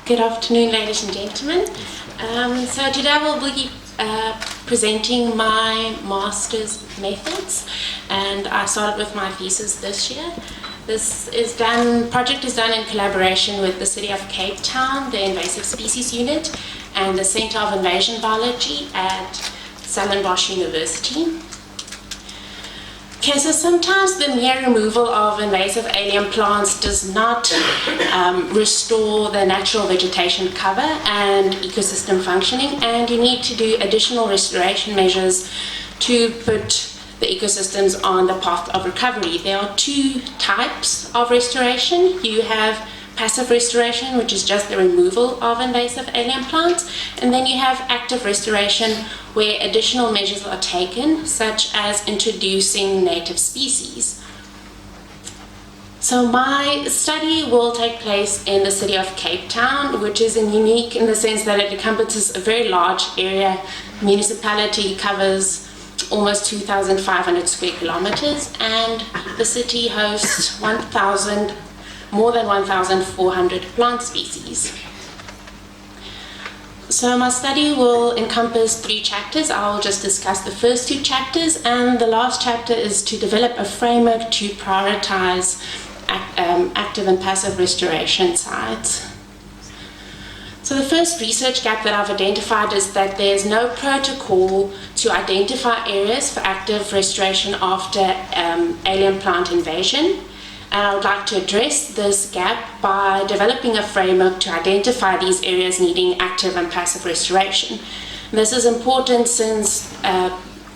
Good afternoon, ladies and gentlemen. So today I will be presenting my master's methods, and I started with my thesis this year. Project is done in collaboration with the City of Cape Town, the Invasive Species Unit, and the Centre of Invasion Biology at Stellenbosch University. Okay, so sometimes the mere removal of invasive alien plants does not restore the natural vegetation cover and ecosystem functioning, and you need to do additional restoration measures to put the ecosystems on the path of recovery. There are two types of restoration. You have passive restoration, which is just the removal of invasive alien plants, and then you have active restoration, where additional measures are taken, such as introducing native species. So my study will take place in the City of Cape Town, which is unique in the sense that it encompasses a very large area. The municipality covers almost 2,500 square kilometers, and the city hosts more than 1,400 plant species. So my study will encompass 3 chapters. I'll just discuss the first 2 chapters, and the last chapter is to develop a framework to prioritize active and passive restoration sites. So the first research gap that I've identified is that there's no protocol to identify areas for active restoration after alien plant invasion. And I would like to address this gap by developing a framework to identify these areas needing active and passive restoration. And this is important since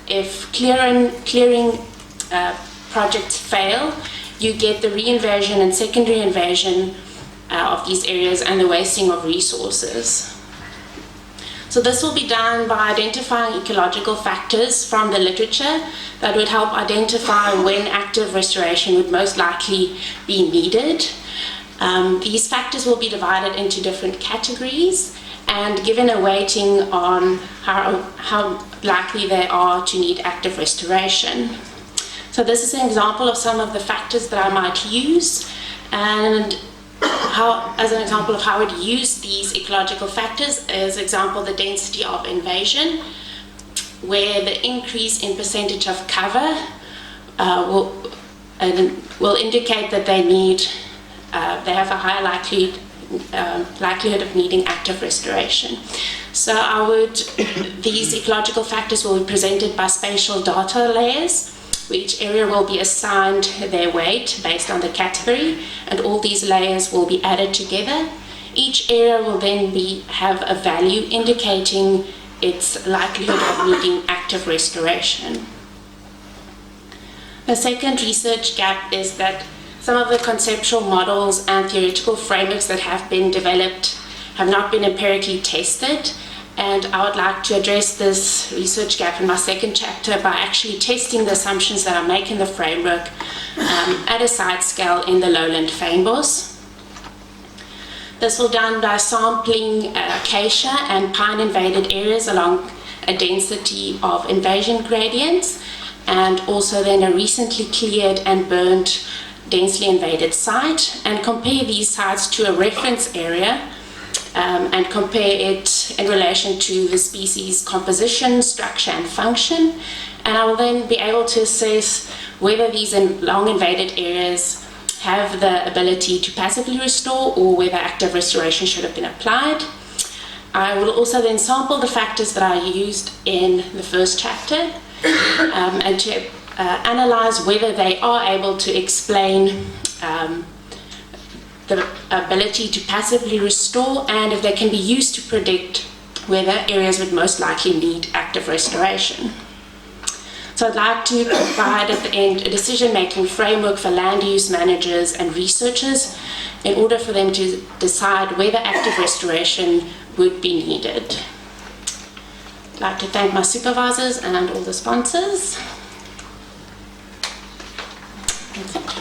if clearing projects fail, you get the reinvasion and secondary invasion of these areas and the wasting of resources. So this will be done by identifying ecological factors from the literature that would help identify when active restoration would most likely be needed. These factors will be divided into different categories and given a weighting on how likely they are to need active restoration. So this is an example of some of the factors that I might use, and as an example of how I would use these ecological factors is, example, the density of invasion, where the increase in percentage of cover will indicate that they have a higher likelihood of needing active restoration. So these ecological factors will be presented by spatial data layers, where each area will be assigned their weight based on the category, and all these layers will be added together. Each area will then have a value indicating its likelihood of needing active restoration. The second research gap is that some of the conceptual models and theoretical frameworks that have been developed have not been empirically tested. And I would like to address this research gap in my second chapter by actually testing the assumptions that I make in the framework at a site scale in the lowland fynbos. This will be done by sampling acacia and pine invaded areas along a density of invasion gradients, and also then a recently cleared and burnt densely invaded site, and compare these sites to a reference area and compare it in relation to the species composition, structure, and function. And I will then be able to assess whether these long invaded areas have the ability to passively restore or whether active restoration should have been applied. I will also then sample the factors that I used in the first chapter and to analyze whether they are able to explain the ability to passively restore, and if they can be used to predict whether areas would most likely need active restoration. So I'd like to provide at the end a decision-making framework for land use managers and researchers in order for them to decide whether active restoration would be needed. I'd like to thank my supervisors and all the sponsors. That's it.